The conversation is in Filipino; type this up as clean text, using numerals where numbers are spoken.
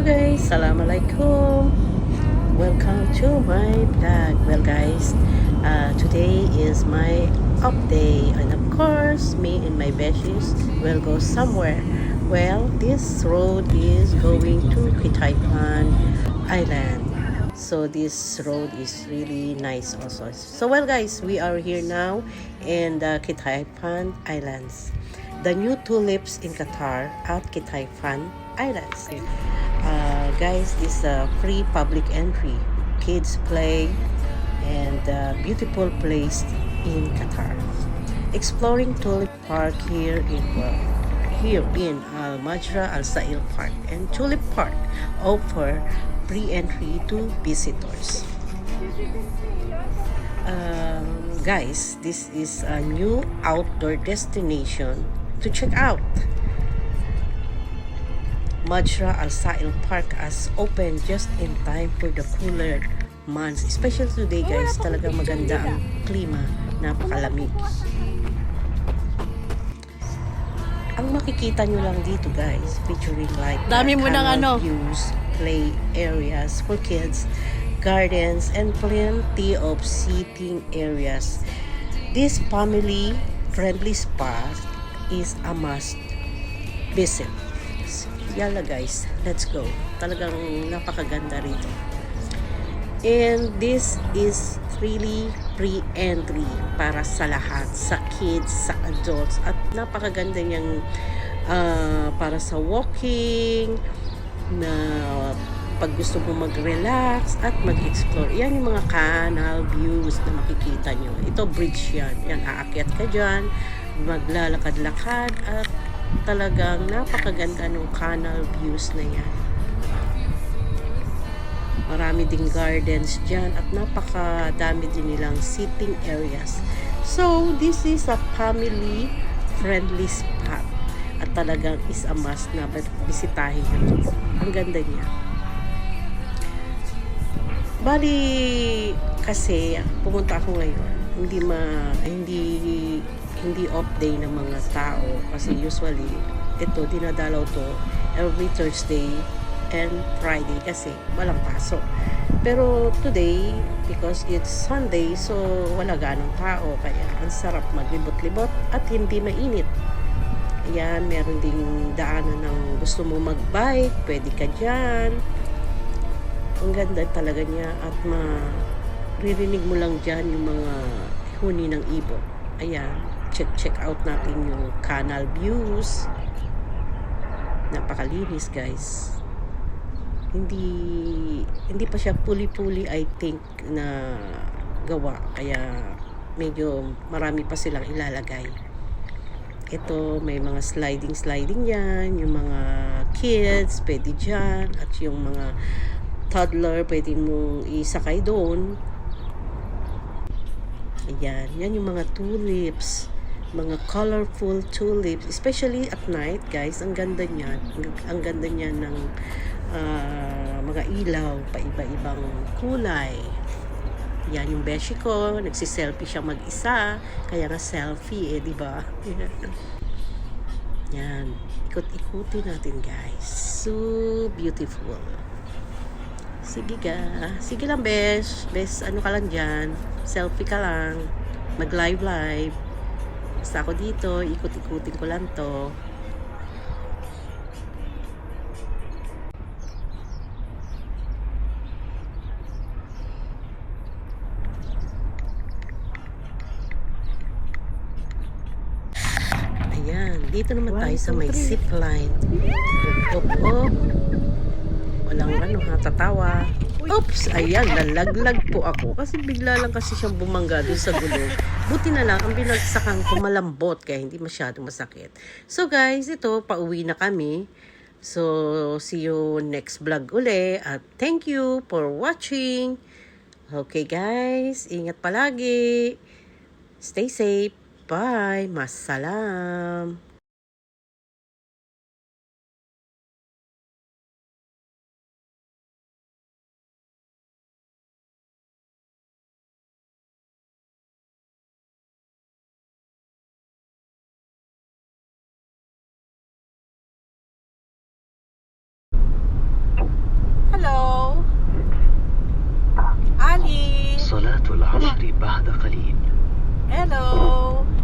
guys, Assalamualaikum. Welcome to my vlog. Well guys, today is my off day, and of course me and my besties will go somewhere. Well, this road is going to Kitaipan Island. So this road is really nice also. So well guys, we are here now in the Kitaipan Islands. The new tulips in Qatar at Kitaipan Islands. Guys, this is a free public entry. Kids play and beautiful place in Qatar. Exploring Tulip Park here in Al Majra Al Sail Park and Tulip Park offer free entry to visitors. Guys, this is a new outdoor destination to check out. Majra Al Sail Park has opened just in time for the cooler months. Especially today guys, talagang maganda ang klima, napakalamig. Ang makikita nyo lang dito guys, featuring like dami mo ng views, play areas for kids, gardens, and plenty of seating areas. This family-friendly spot is a must visit. Yala guys, let's go. Talagang napakaganda rito. And this is really free entry para sa lahat, sa kids, sa adults, at napakaganda niyang para sa walking, na pag gusto mo mag-relax at mag-explore. Yan yung mga canal views na makikita nyo. Ito bridge yan. Yan, aakyat ka dyan, maglalakad-lakad, at talagang napakaganda ng canal views na yan. Marami ding gardens dyan at napakadami din nilang sitting areas. So, this is a family-friendly spot at talagang is a must na bisitahin nyo. Ang ganda niya. Bali, kasi pumunta ako ngayon. Hindi off day ng mga tao kasi usually ito dinadalaw to every Thursday and Friday kasi walang pasok. Pero today, because it's Sunday, so wala ganong tao, kaya ang sarap maglibot-libot at hindi mainit. Ayan, meron ding daanan ng gusto mo mag-bike, pwede ka dyan. Ang ganda talaga niya at maririnig mo lang dyan yung mga huni ng ibon. Ayan, check out natin yung canal views. Napakalinis guys. Hindi pa siya puli-puli, I think, na gawa, kaya medyo marami pa silang ilalagay. Ito, may mga sliding yan, yung mga kids pwede dyan, at yung mga toddler pwede mong isakay doon. Ayan, yan yung mga tulips, mga colorful tulips, especially at night guys. Ang ganda niyan, ng mga ilaw, paiba-ibang kulay. Yan yung beshi ko, nagsiselfie siya mag-isa, kaya nga selfie di ba? Yan, ikot-ikutin natin guys. So beautiful. Sige lang besh, ano ka lang dyan, selfie ka lang, mag-live. Basta ako dito, ikot-ikutin ko lang to. Ayan, dito naman tayo sa may zip line. Walang tatawa. Oops, ayan, nalaglag po ako kasi bigla lang kasi siyang bumangga doon sa gulong. Buti na lang ang binagsakan ko malambot kaya hindi masyadong masakit. So guys, ito, pauwi na kami. So, see you next vlog uli at thank you for watching. Okay guys, ingat palagi. Stay safe. Bye. Masalam. العشر بعد قليل. Hello!